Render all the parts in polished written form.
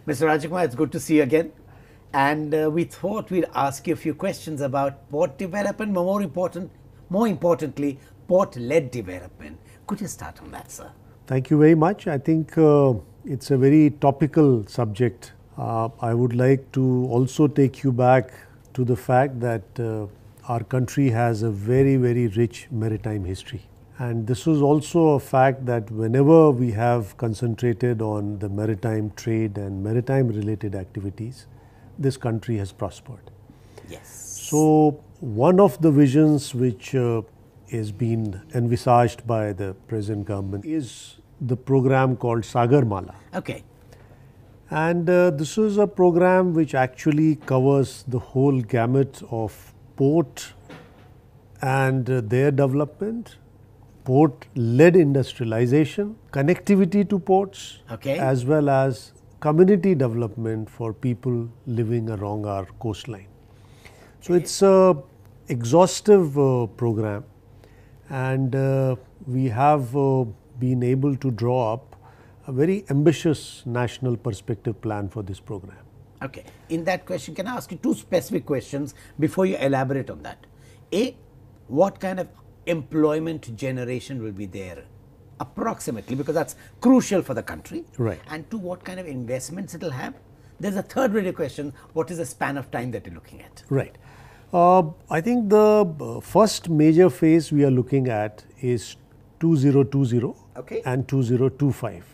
Mr. Rajive Kumar, it's good to see you again. And we thought we'd ask you a few questions about port development, but more importantly, port-led development. Could you start on that, sir? Thank you very much. I think it's a very topical subject. I would like to also take you back to the fact that our country has a very, very rich maritime history. And this is also a fact that whenever we have concentrated on the maritime trade and maritime related activities, this country has prospered. Yes. So one of the visions which is being envisaged by the present government is the program called Sagarmala. Okay. And this is a program which actually covers the whole gamut of port and their development, port-led industrialization, connectivity to ports, Okay. as well as community development for people living along our coastline. So it's a exhaustive program, and we have been able to draw up a very ambitious national perspective plan for this program. Okay. In that question, can I ask you two specific questions before you elaborate on that? A, what kind of employment generation will be there approximately, because that's crucial for the country? Right. And two, what kind of investments it will have? There's a third related question, what is the span of time that you're looking at? Right. I think the first major phase we are looking at is 2020 Okay. and 2025.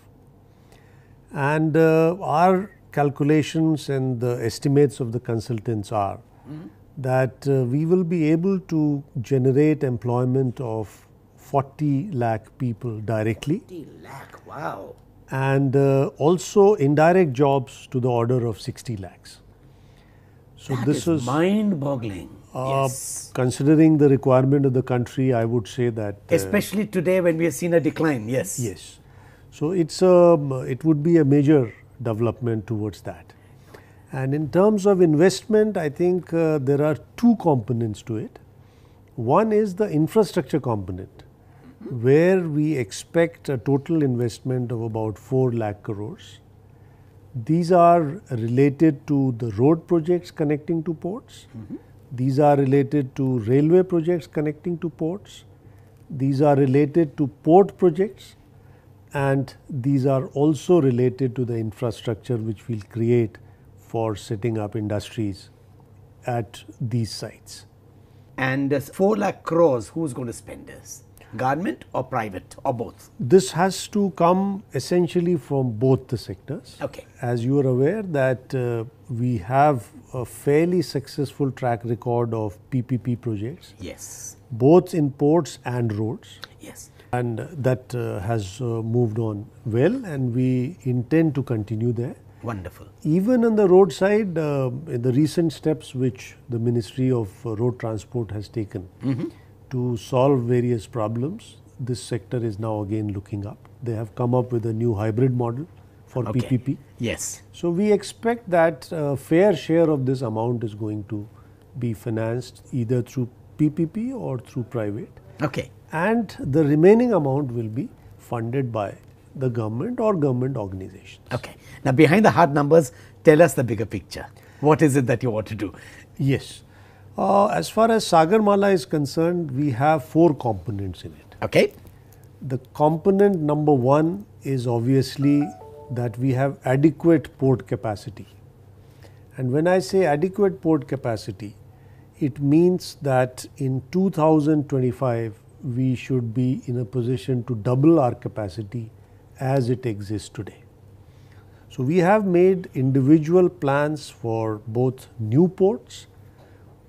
And our calculations and the estimates of the consultants are that we will be able to generate employment of 40 lakh people directly, 50 lakh, wow. and also indirect jobs to the order of 60 lakhs. So That this is mind-boggling. Yes. considering the requirement of the country, I would say that Especially today when we have seen a decline, yes. yes. So it would be a major development towards that. And in terms of investment, I think there are two components to it. One is the infrastructure component, where we expect a total investment of about 4 lakh crores. These are related to the road projects connecting to ports. These are related to railway projects connecting to ports. These are related to port projects. And these are also related to the infrastructure which we'll create for setting up industries at these sites. And 4 lakh crores, who's going to spend this? Government or private or both? This has to come essentially from both the sectors. Okay. As you are aware that we have a fairly successful track record of PPP projects, Yes. both in ports and roads. Yes. And that has moved on well, and we intend to continue there. Wonderful. Even on the road side, in the recent steps which the Ministry of Road Transport has taken to solve various problems, this sector is now again looking up. They have come up with a new hybrid model for Okay. PPP. Yes. So we expect that a fair share of this amount is going to be financed either through PPP or through private. Okay. And the remaining amount will be funded by the government or government organizations. Okay. Now, behind the hard numbers, tell us the bigger picture. What is it that you want to do? Yes. As far as Sagarmala is concerned, we have 4 components in it. Okay. The component number 1 is obviously that we have adequate port capacity. And when I say adequate port capacity, it means that in 2025, we should be in a position to double our capacity as it exists today. So we have made individual plans for both new ports,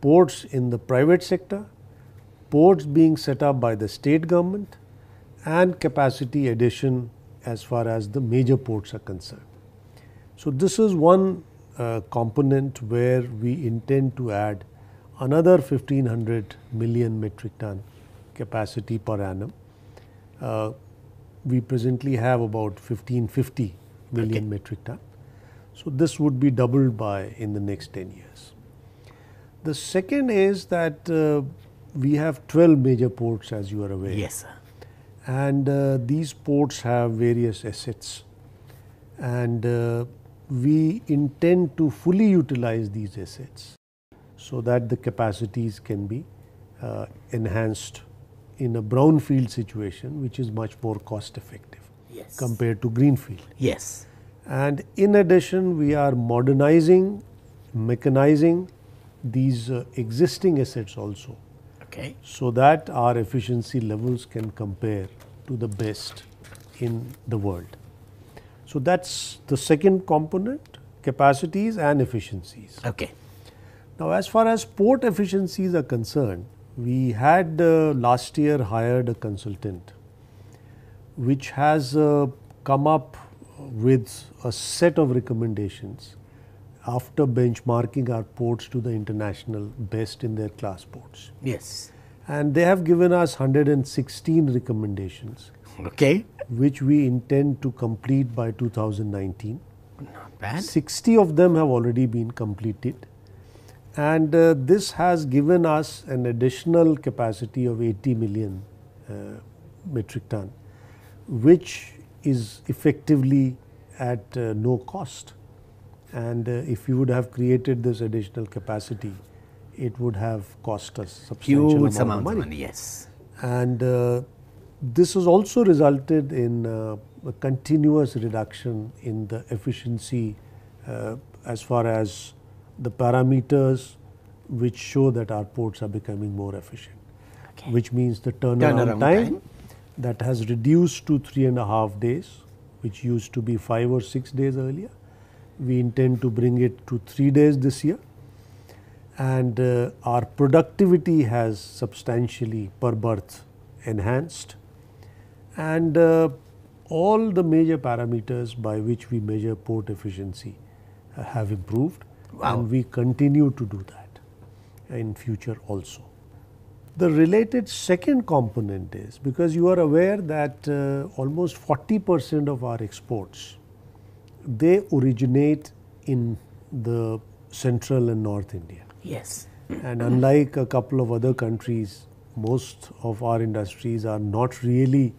ports in the private sector, ports being set up by the state government, and capacity addition as far as the major ports are concerned. So this is one component where we intend to add another 1500 million metric ton capacity per annum. We presently have about 1550 million metric ton. So this would be doubled by in the next 10 years. The second is that we have 12 major ports, as you are aware. Yes, sir. And these ports have various assets. And we intend to fully utilize these assets so that the capacities can be enhanced in a brownfield situation, which is much more cost effective compared to greenfield. Yes. And in addition, we are modernizing, mechanizing these existing assets also, so that our efficiency levels can compare to the best in the world. So that's the second component, capacities and efficiencies. Now, as far as port efficiencies are concerned, we had last year hired a consultant which has come up with a set of recommendations after benchmarking our ports to the international best in their class ports. Yes. And they have given us 116 recommendations, which we intend to complete by 2019. Not bad. 60 of them have already been completed. And this has given us an additional capacity of 80 million metric ton, which is effectively at no cost. And if you would have created this additional capacity, it would have cost us substantial amount of money. Yes. And this has also resulted in a continuous reduction in the efficiency as far as the parameters which show that our ports are becoming more efficient, which means the turnaround time that has reduced to 3.5 days, which used to be 5 or 6 days earlier. We intend to bring it to 3 days this year, and our productivity has substantially per berth enhanced, and all the major parameters by which we measure port efficiency have improved. And we continue to do that in future also. The related second component is, because you are aware that almost 40% of our exports, they originate in the central and north India. Yes. And unlike a couple of other countries, most of our industries are not really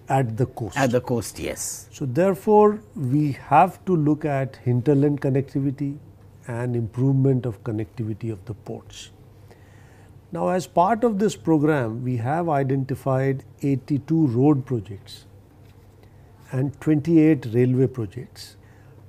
at the coast. At the coast, yes. So therefore, we have to look at hinterland connectivity and improvement of connectivity of the ports. Now, as part of this program, we have identified 82 road projects and 28 railway projects.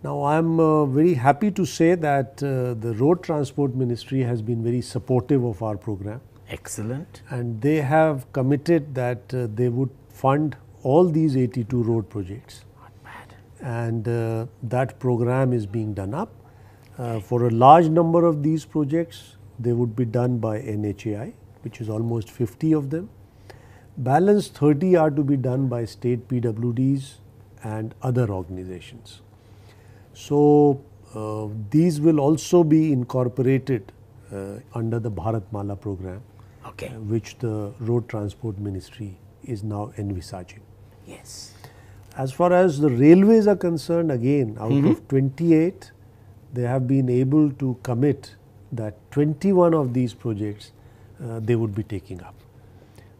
Now, I am very happy to say that the Road Transport Ministry has been very supportive of our program. Excellent. And they have committed that they would fund all these 82 road projects. Not bad. And that program is being done up. For a large number of these projects, they would be done by NHAI, which is almost 50 of them. Balance 30 are to be done by state PWDs and other organizations. So these will also be incorporated under the Bharatmala program, which the Road Transport Ministry is now envisaging. Yes. As far as the railways are concerned, again, out of 28, they have been able to commit that 21 of these projects they would be taking up.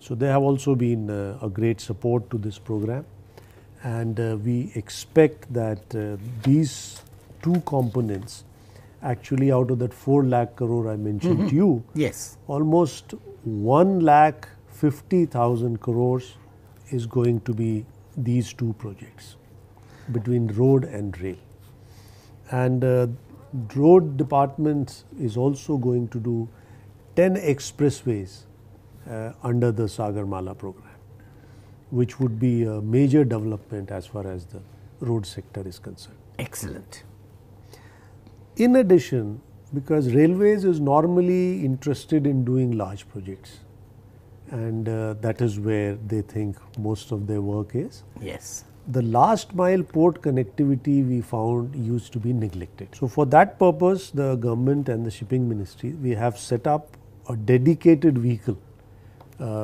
So they have also been a great support to this program, and we expect that these two components, actually out of that 4 lakh crore I mentioned to you, almost 1,50,000 crores is going to be these two projects between road and rail. And road department is also going to do 10 expressways under the Sagarmala program, which would be a major development as far as the road sector is concerned. Excellent. In addition, because railways is normally interested in doing large projects, and that is where they think most of their work is. Yes. The last mile port connectivity we found used to be neglected. So for that purpose, the government and the shipping ministry, we have set up a dedicated vehicle,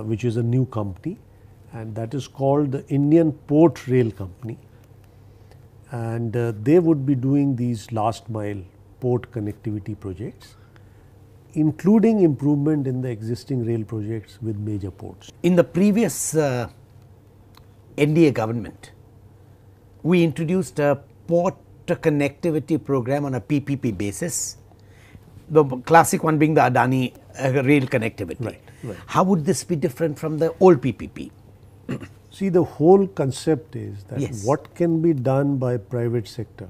which is a new company, and that is called the Indian Port Rail Company. And they would be doing these last mile port connectivity projects, including improvement in the existing rail projects with major ports. In the previous NDA government, we introduced a port interconnectivity program on a PPP basis? The classic one being the Adani rail connectivity. Right. How would this be different from the old PPP? See, the whole concept is that Yes. what can be done by private sector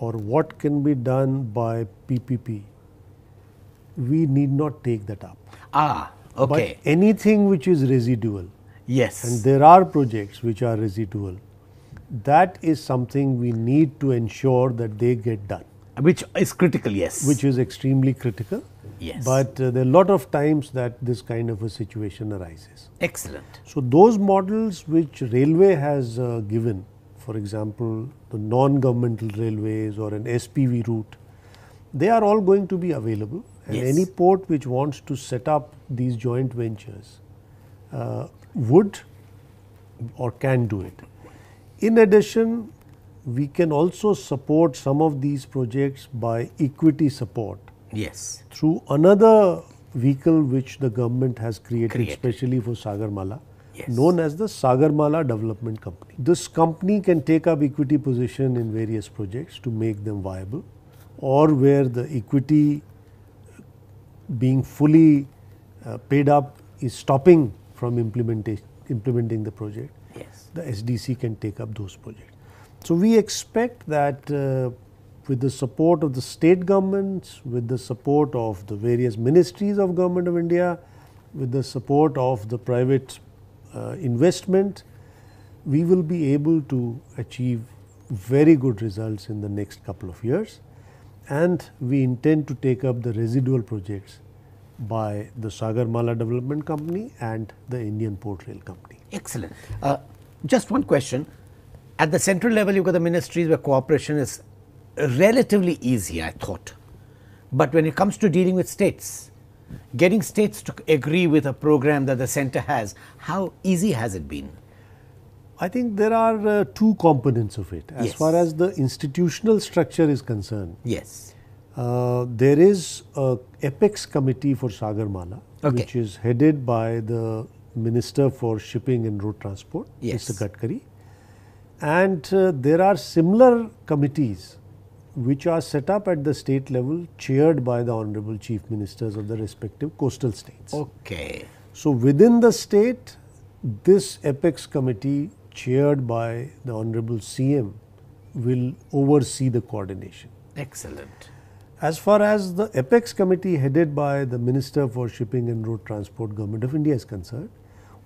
or what can be done by PPP, we need not take that up. Ah, okay. But anything which is residual, Yes. and there are projects which are residual, that is something we need to ensure that they get done, Which is critical, yes. which is extremely critical. Yes. But there are a lot of times that this kind of a situation arises. Excellent. So those models which railway has given, for example, the non-governmental railways or an SPV route, they are all going to be available. And Yes. any port which wants to set up these joint ventures would or can do it. In addition, we can also support some of these projects by equity support Yes. through another vehicle which the government has created especially for Sagarmala, Yes. known as the Sagarmala Development Company. This company can take up equity position in various projects to make them viable, or where the equity being fully paid up is stopping from implementing the project. Yes. The SDC can take up those projects. So we expect that with the support of the state governments, with the support of the various ministries of Government of India, with the support of the private investment, we will be able to achieve very good results in the next couple of years. And we intend to take up the residual projects by the Sagarmala Development Company and the Indian Port Rail Company. Excellent. Just one question. At the central level, you've got the ministries where cooperation is relatively easy, I thought. But when it comes to dealing with states, getting states to agree with a program that the center has, how easy has it been? I think there are two components of it. As Yes. far as the institutional structure is concerned, Yes. there is a Apex committee for Sagarmala, Okay. which is headed by the Minister for Shipping and Road Transport, Yes. Mr. Gadkari. And there are similar committees which are set up at the state level, chaired by the Honorable Chief Ministers of the respective coastal states. Okay. So within the state, this Apex committee, chaired by the Honorable CM, will oversee the coordination. Excellent. As far as the Apex committee headed by the Minister for Shipping and Road Transport, Government of India is concerned,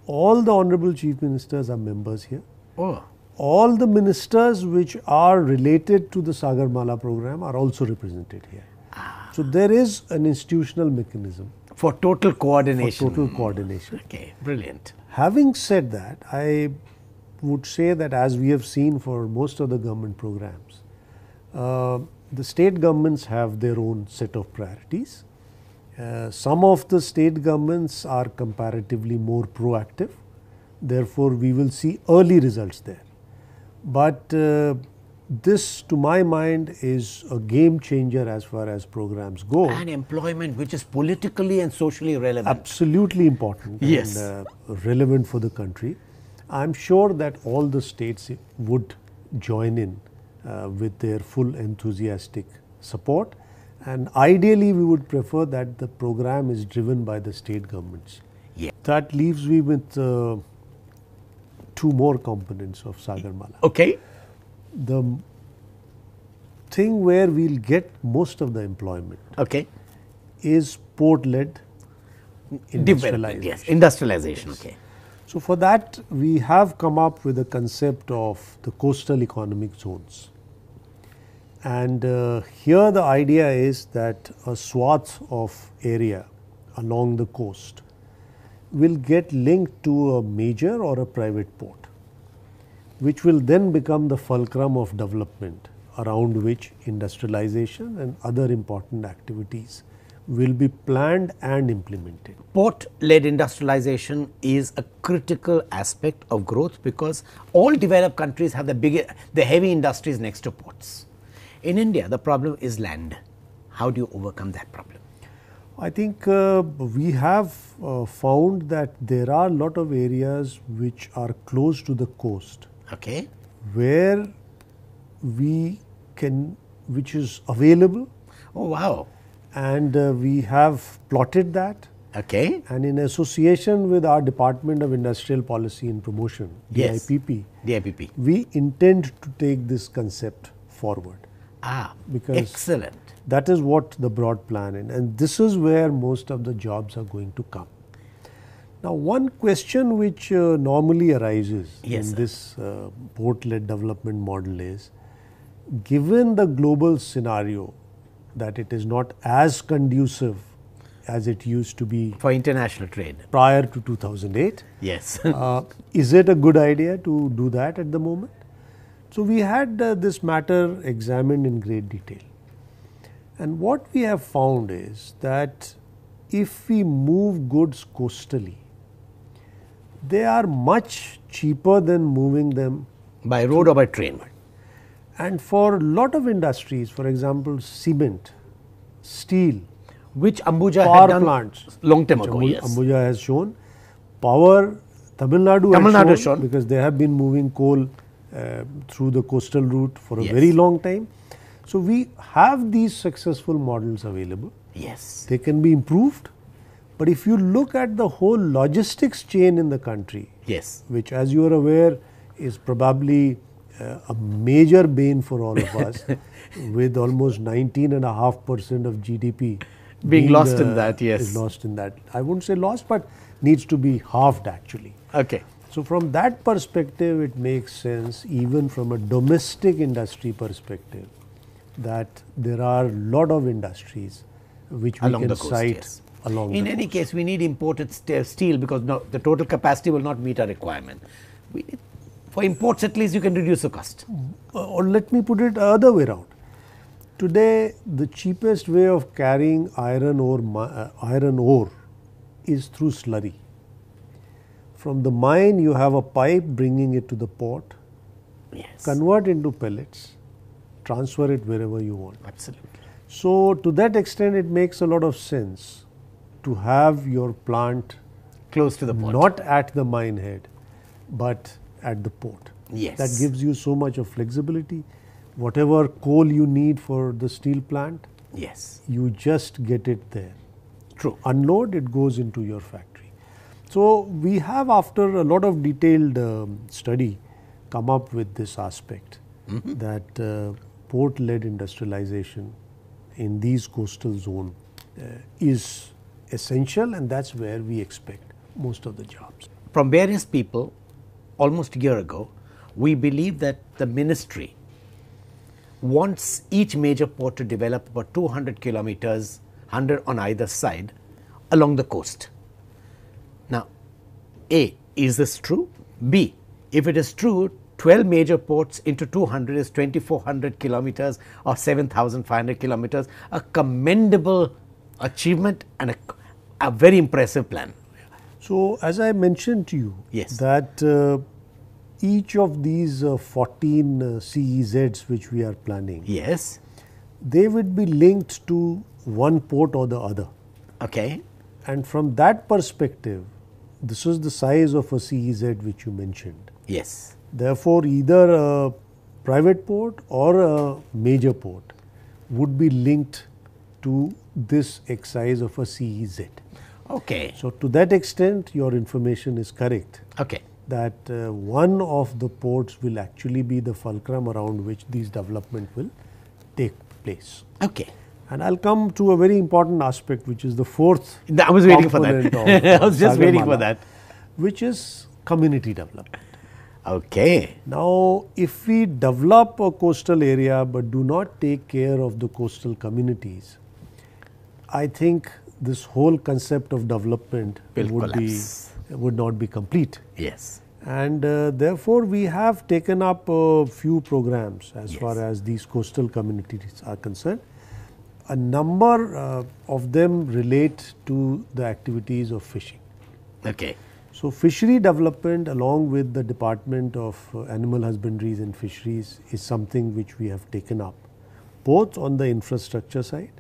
all the Honorable Chief Ministers are members here. Oh, All the ministers which are related to the Sagarmala program are also represented here. So there is an institutional mechanism for total for coordination. total coordination. Okay, brilliant. Having said that, I would say that as we have seen for most of the government programs, the state governments have their own set of priorities. Some of the state governments are comparatively more proactive. Therefore, we will see early results there. But this, to my mind, is a game changer as far as programs go. And employment, which is politically and socially relevant. Absolutely important Yes. and relevant for the country. I'm sure that all the states would join in with their full enthusiastic support, and ideally we would prefer that the program is driven by the state governments. Yeah. That leaves me with two more components of Sagarmala. Okay. The thing where we'll get most of the employment Okay. is port-led Development, industrialization. yes. Industrialization, okay. So for that, we have come up with a concept of the coastal economic zones. And here the idea is that a swath of area along the coast will get linked to a major or a private port, which will then become the fulcrum of development around which industrialization and other important activities will be planned and implemented. Port-led industrialization is a critical aspect of growth because all developed countries have the heavy industries next to ports. In India, the problem is land. How do you overcome that problem? I think we have found that there are a lot of areas which are close to the coast Okay. where we which is available, Oh, wow. and we have plotted that. Okay. And in association with our Department of Industrial Policy and Promotion, Yes. DIPP, DIPP. we intend to take this concept forward. Ah, Because excellent. that is what the broad plan is, and this is where most of the jobs are going to come. Now, one question which normally arises Yes, in sir. this port-led development model is, given the global scenario that it is not as conducive as it used to be For international trade. prior to 2008, Yes. is it a good idea to do that at the moment? So, we had this matter examined in great detail. And what we have found is that if we move goods coastally, they are much cheaper than moving them. By road or by train. And for a lot of industries, for example, cement, steel, Which Ambuja power had done plants, long time which ago. Yes. Ambuja has shown, power, Tamil Nadu Tamil Nadu has has shown, shown. because they have been moving coal through the coastal route for a Yes. very long time. So, we have these successful models available. Yes. They can be improved, but if you look at the whole logistics chain in the country, Yes. which, as you are aware, is probably a major bane for all of us, with almost 19.5% of GDP Being lost in that, yes. is lost in that. I wouldn't say lost, but needs to be halved actually. Okay. So, from that perspective, it makes sense, even from a domestic industry perspective, that there are a lot of industries which we Along can the coast, cite yes. along In the any coast. case, we need imported steel because the total capacity will not meet our requirement. For imports, at least you can reduce the cost. Or let me put it other way around. Today, the cheapest way of carrying iron ore is through slurry. From the mine, you have a pipe bringing it to the port, Yes. convert into pellets, transfer it wherever you want. Absolutely. So, to that extent, it makes a lot of sense to have your plant Close to the port. not at the mine head, but at the port. Yes. That gives you so much of flexibility. Whatever coal you need for the steel plant, Yes. you just get it there. True. Unload, it goes into your factory. So, we have, after a lot of detailed study, come up with this aspect that port-led industrialization in these coastal zone is essential, and that's where we expect most of the jobs. From various people, almost a year ago, we believe that the ministry wants each major port to develop about 200 kilometers, 100 on either side, along the coast. Now, A, is this true? B, if it is true, 12 major ports into 200 is 2,400 kilometers or 7,500 kilometers, a commendable achievement and a very impressive plan. So, as I mentioned to you, Yes. that each of these 14 CEZs which we are planning, Yes. they would be linked to one port or the other. Okay. And from that perspective, this is the size of a CEZ which you mentioned. Yes. Therefore, either a private port or a major port would be linked to this excise of a CEZ. Okay. So, to that extent, your information is correct, Okay. that one of the ports will actually be the fulcrum around which these development will take place. Okay. And I'll come to a very important aspect, which is the fourth I was waiting for that. component of I was just waiting for Sagarmala, that. which is community development. Okay. Now, if we develop a coastal area but do not take care of the coastal communities, I think this whole concept of development Will would collapse. not be complete. Yes. And therefore, we have taken up a few programs as Yes. far as these coastal communities are concerned. A number of them relate to the activities of fishing. Okay. So, fishery development along with the Department of Animal Husbandries and Fisheries is something which we have taken up, both on the infrastructure side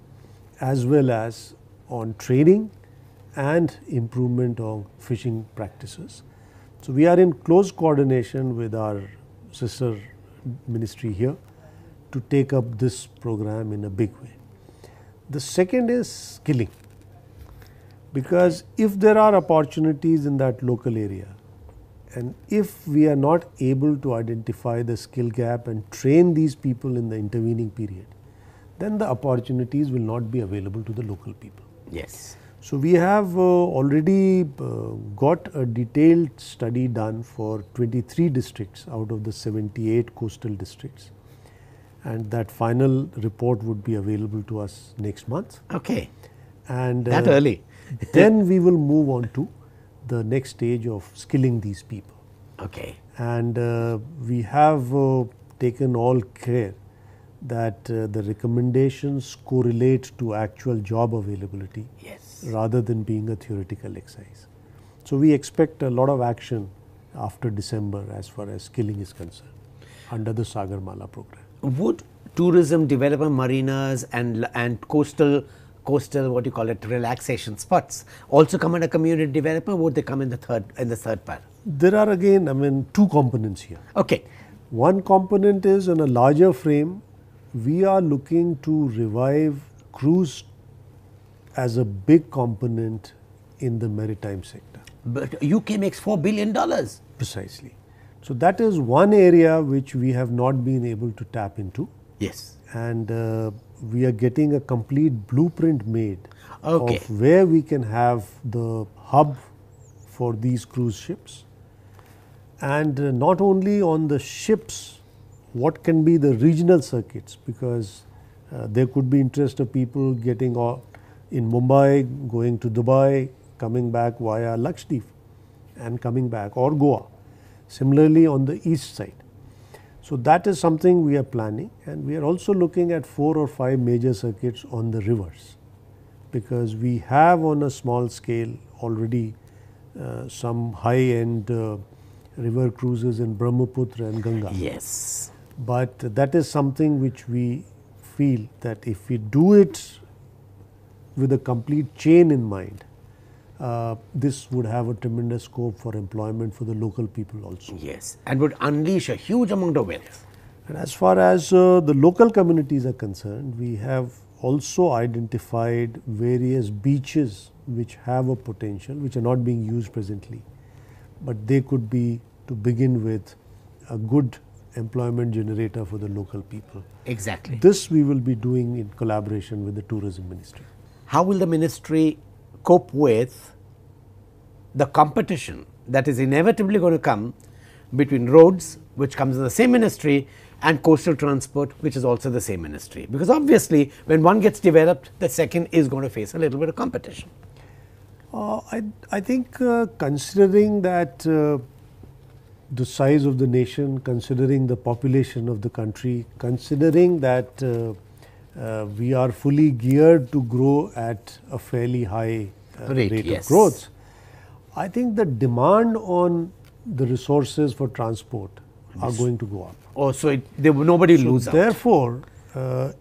as well as on training and improvement of fishing practices. So, we are in close coordination with our sister ministry here to take up this program in a big way. The second is skilling, because if there are opportunities in that local area, and if we are not able to identify the skill gap and train these people in the intervening period, then the opportunities will not be available to the local people. Yes. So, we have already got a detailed study done for 23 districts out of the 78 coastal districts, and that final report would be available to us next month. Okay. And that early. then we will move on to the next stage of skilling these people. Okay. And we have taken all care that the recommendations correlate to actual job availability, Yes. rather than being a theoretical exercise. So, we expect a lot of action after December as far as skilling is concerned under the Sagarmala program. Would tourism developer marinas and coastal what you call it, relaxation spots also come under community development? Would they come in the third part? There are again, two components here. Okay. One component is on a larger frame, we are looking to revive cruise as a big component in the maritime sector. But UK makes $4 billion. Precisely. So, that is one area which we have not been able to tap into. Yes. And we are getting a complete blueprint made Okay. of where we can have the hub for these cruise ships, and not only on the ships, what can be the regional circuits, because there could be interest of people getting in Mumbai, going to Dubai, coming back via Lakshadweep and coming back, or Goa, similarly on the east side. So, that is something we are planning, and we are also looking at 4 or 5 major circuits on the rivers, because we have on a small scale already some high end river cruises in Brahmaputra and Ganga. Yes. But that is something which we feel that if we do it with a complete chain in mind, this would have a tremendous scope for employment for the local people also. Yes, and would unleash a huge amount of wealth. And as far as the local communities are concerned, we have also identified various beaches which have a potential, which are not being used presently, but they could be, to begin with, a good employment generator for the local people. Exactly. This we will be doing in collaboration with the tourism ministry. How will the ministry cope with the competition that is inevitably going to come between roads, which comes in the same ministry, and coastal transport, which is also the same ministry? Because obviously, when one gets developed, the second is going to face a little bit of competition. I think considering that the size of the nation, considering the population of the country, considering that we are fully geared to grow at a fairly high rate yes. of growth, I think the demand on the resources for transport are going to go up. Oh, so nobody will lose out. Therefore,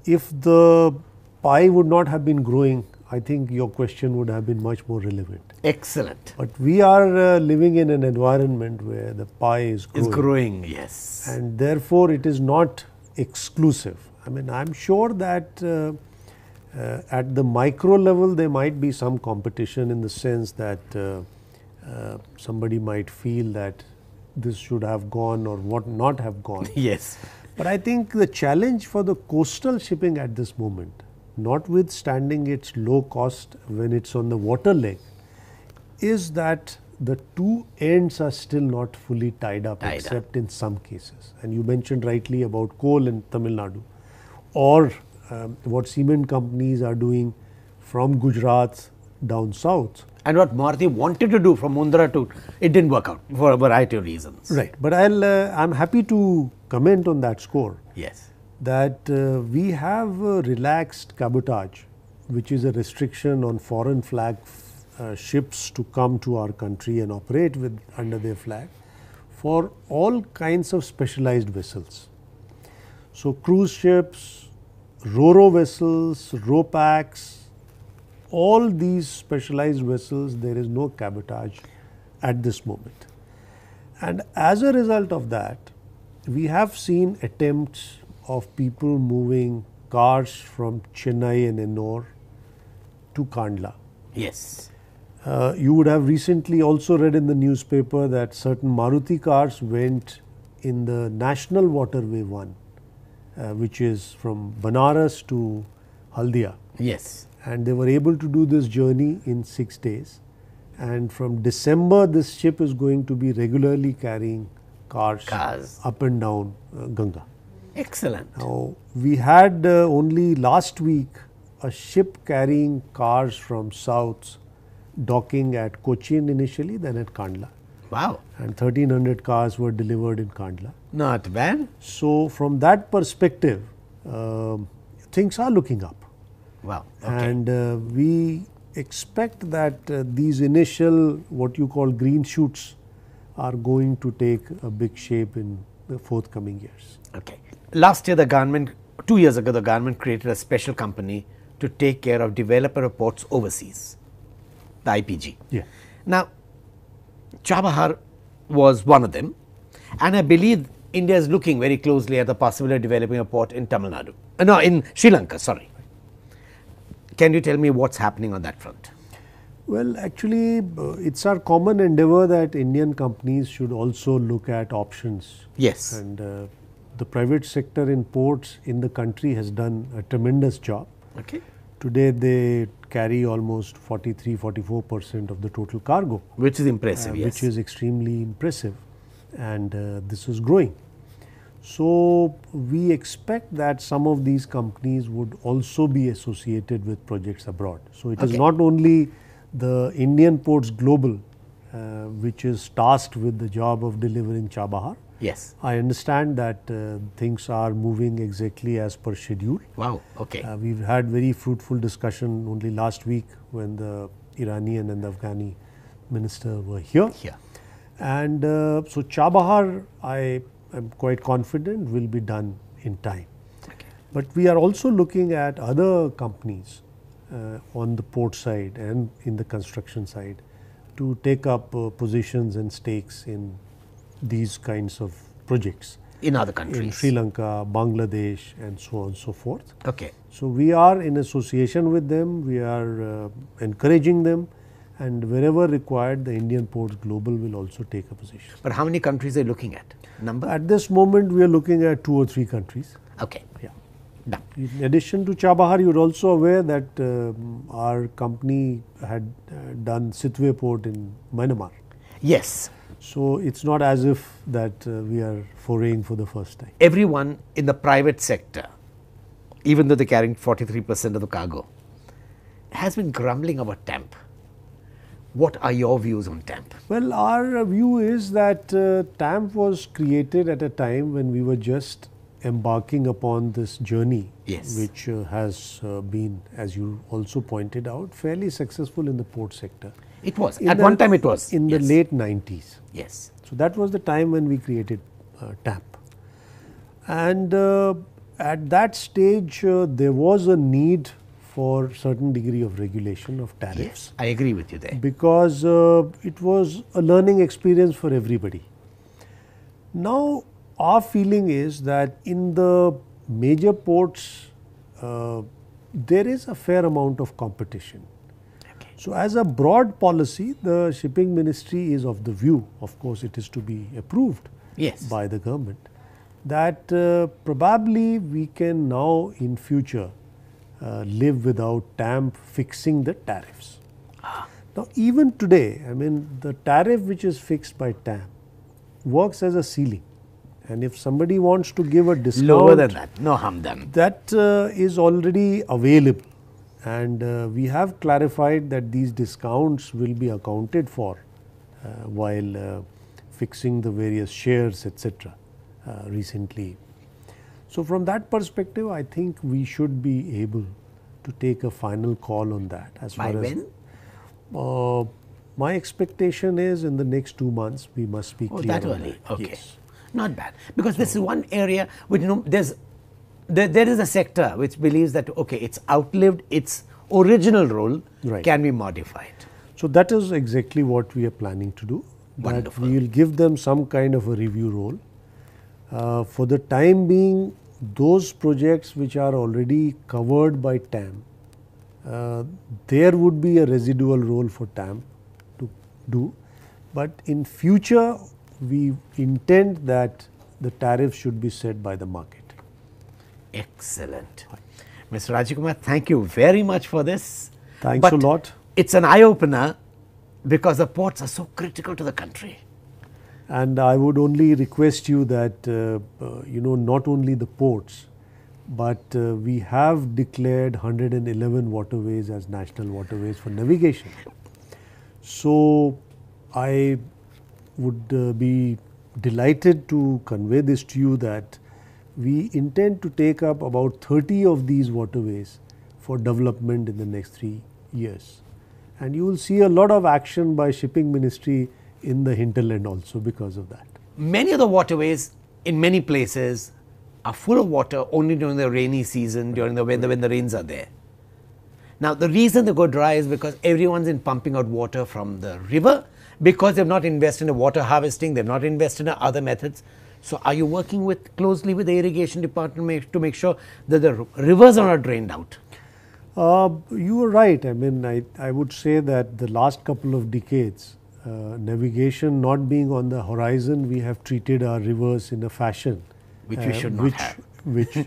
if the pie would not have been growing, I think your question would have been much more relevant. Excellent. But we are living in an environment where the pie is growing. It's growing, yes. And therefore, it is not exclusive. I mean, I'm sure that at the micro level, there might be some competition, in the sense that somebody might feel that this should have gone or what not have gone. Yes. But I think the challenge for the coastal shipping at this moment, notwithstanding its low cost when it's on the water leg, is that the two ends are still not fully tied up, except in some cases. And you mentioned rightly about coal in Tamil Nadu, or what cement companies are doing from Gujarat down south. And what Maruti wanted to do from Mundra to, it didn't work out for a variety of reasons. Right. But I'm happy to comment on that score. Yes. That we have relaxed cabotage, which is a restriction on foreign flag ships to come to our country and operate under their flag, for all kinds of specialized vessels. So, cruise ships, ro-ro vessels, ro-packs, all these specialized vessels, there is no cabotage at this moment. And as a result of that, we have seen attempts of people moving cars from Chennai and Ennore to Kandla. Yes. You would have recently also read in the newspaper that certain Maruti cars went in the National Waterway 1, which is from Banaras to Haldia. Yes. And they were able to do this journey in 6 days. And from December, this ship is going to be regularly carrying cars up and down Ganga. Excellent. Now, we had only last week a ship carrying cars from south docking at Cochin initially, then at Kandla. Wow. And 1300 cars were delivered in Kandla. Not bad. So, from that perspective, things are looking up. Wow. Okay. And we expect that these initial, what you call green shoots, are going to take a big shape in the forthcoming years. Okay. Last year, the government, 2 years ago, the government created a special company to take care of developer ports overseas, the IPG. Yeah. Now, Chabahar was one of them, and I believe India is looking very closely at the possibility of developing a port in Tamil Nadu. No, in Sri Lanka, sorry. Can you tell me what's happening on that front? Well, actually, it's our common endeavor that Indian companies should also look at options. Yes. And the private sector in ports in the country has done a tremendous job. Okay. Today, they carry almost 43-44% of the total cargo. Which is impressive, yes. Which is extremely impressive, and this is growing. So, we expect that some of these companies would also be associated with projects abroad. So, it is not only the Indian Ports Global which is tasked with the job of delivering Chabahar. Yes. I understand that things are moving exactly as per schedule. Wow, okay. We've had very fruitful discussion only last week when the Iranian and the Afghani minister were here. And so Chabahar, I am quite confident will be done in time. Okay. But we are also looking at other companies on the port side and in the construction side to take up positions and stakes in these kinds of projects. In other countries. In Sri Lanka, Bangladesh, and so on and so forth. Okay. So, we are in association with them, we are encouraging them, and wherever required, the Indian Ports Global will also take a position. But how many countries are you looking at? Number? At this moment, we are looking at 2 or 3 countries. Okay. Yeah. Done. In addition to Chabahar, you are also aware that our company had done Sitwe port in Myanmar. Yes. So, it is not as if that we are foraying for the first time. Everyone in the private sector, even though they are carrying 43% of the cargo, has been grumbling about TAMP. What are your views on TAMP? Well, our view is that TAMP was created at a time when we were just embarking upon this journey, yes, which has been, as you also pointed out, fairly successful in the port sector. It was. At one time it was. In the late 90s. Yes. So, that was the time when we created TAMP. And at that stage, there was a need for certain degree of regulation of tariffs. Yes, I agree with you there. Because it was a learning experience for everybody. Now, our feeling is that in the major ports, there is a fair amount of competition. Okay. So, as a broad policy, the shipping ministry is of the view, of course, it is to be approved by the government, that probably we can now in future live without TAMP fixing the tariffs. Now, even today, I mean, the tariff which is fixed by TAMP works as a ceiling. And if somebody wants to give a discount, lower than that, no harm done. That is already available, and we have clarified that these discounts will be accounted for while fixing the various shares, etc. Recently. So, from that perspective, I think we should be able to take a final call on that. As by far when? As my expectation is in the next 2 months we must be clear. That on early, that. okay. Yes. Not bad, because this is one area which, you know, there is a sector which believes that okay, it's outlived its original role, can be modified. So, that is exactly what we are planning to do. Wonderful. That we will give them some kind of a review role. For the time being, those projects which are already covered by TAM, there would be a residual role for TAM to do, but in future we intend that the tariff should be set by the market. Excellent. Mr. Rajive Kumar, thank you very much for this. Thanks But a lot. It's an eye-opener because the ports are so critical to the country. And I would only request you that, not only the ports, but we have declared 111 waterways as national waterways for navigation. So I would be delighted to convey this to you that we intend to take up about 30 of these waterways for development in the next 3 years. And you will see a lot of action by Shipping Ministry in the hinterland also because of that. Many of the waterways in many places are full of water only during the rainy season, during the when the rains are there. Now, the reason they go dry is because everyone's in pumping out water from the river because they've not invested in water harvesting, they've not invested in other methods. So, are you working closely with the irrigation department to make sure that the rivers are not drained out? You are right. I mean, I would say that the last couple of decades, navigation not being on the horizon, we have treated our rivers in a fashion Which we should not have. Which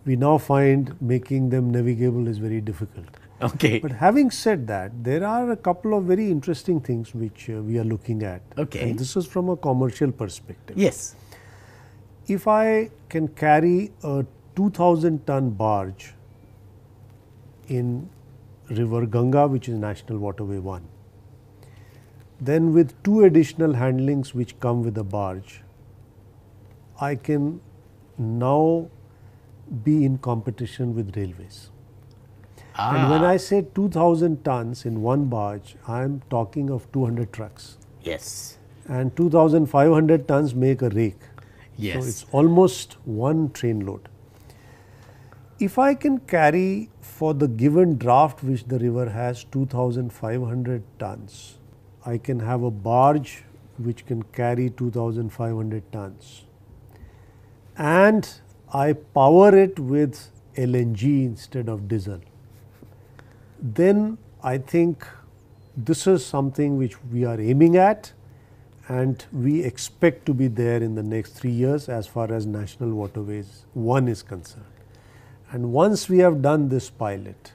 we now find making them navigable is very difficult. Okay. But having said that, there are a couple of very interesting things which we are looking at. Okay. And this is from a commercial perspective. Yes. If I can carry a 2,000 ton barge in river Ganga, which is National Waterway 1, then with 2 additional handlings which come with a barge, I can now be in competition with railways. And when I say 2,000 tons in one barge, I am talking of 200 trucks. Yes. And 2,500 tons make a rake. Yes. So it's almost one train load. If I can carry for the given draft which the river has 2,500 tons, I can have a barge which can carry 2,500 tons. And I power it with LNG instead of diesel. Then I think this is something which we are aiming at, and we expect to be there in the next 3 years as far as National Waterways 1 is concerned. And once we have done this pilot,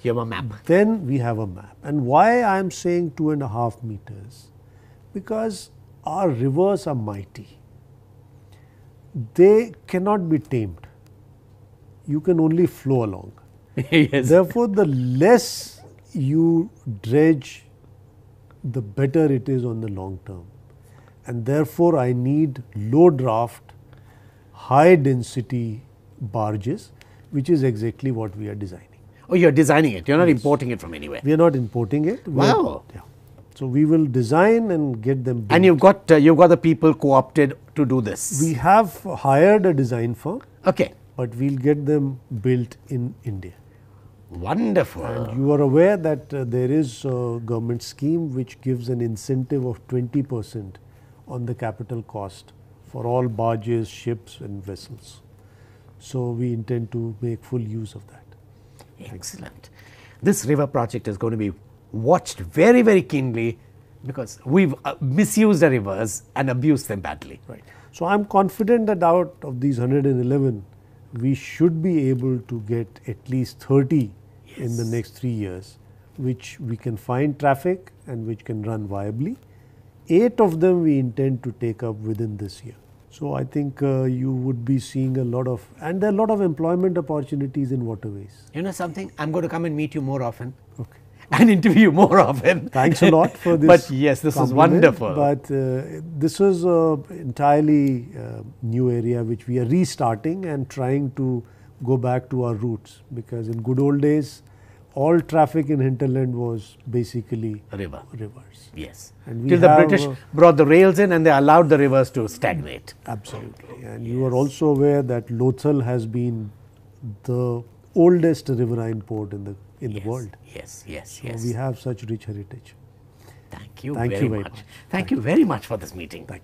you have a map. then we have a map. And why I am saying 2.5 meters? Because our rivers are mighty. They cannot be tamed. You can only flow along. Yes. Therefore, the less you dredge, the better it is on the long term. And therefore, I need low draft, high density barges, which is exactly what we are designing. Oh, you're designing it. You're not importing it from anywhere. We are not importing it. Wow. Yeah. So we will design and get them built. And you've got the people co-opted to do this. We have hired a design firm, Okay. but we'll get them built in India. Wonderful. And you are aware that there is a government scheme which gives an incentive of 20% on the capital cost for all barges, ships and vessels. So we intend to make full use of that. Excellent. This river project is going to be watched very, very keenly because we've misused the rivers and abused them badly. Right. So I'm confident that out of these 111, we should be able to get at least 30 in the next 3 years, which we can find traffic and which can run viably. 8 of them we intend to take up within this year. So I think you would be seeing a lot of, and there are a lot of employment opportunities in waterways. You know something? I'm going to come and meet you more often. Okay. And interview you more often. Thanks a lot for this. But yes, this is wonderful. But this is an entirely new area which we are restarting and trying to go back to our roots, because in good old days, all traffic in hinterland was basically rivers. Yes. And we Till the have, British brought the rails in and they allowed the rivers to stagnate. Absolutely. And you are also aware that Lothal has been the oldest riverine port in the world. Yes, yes, So yes. we have such rich heritage. Thank you Thank very you very much. much. Thank you very much for this meeting. Thank you.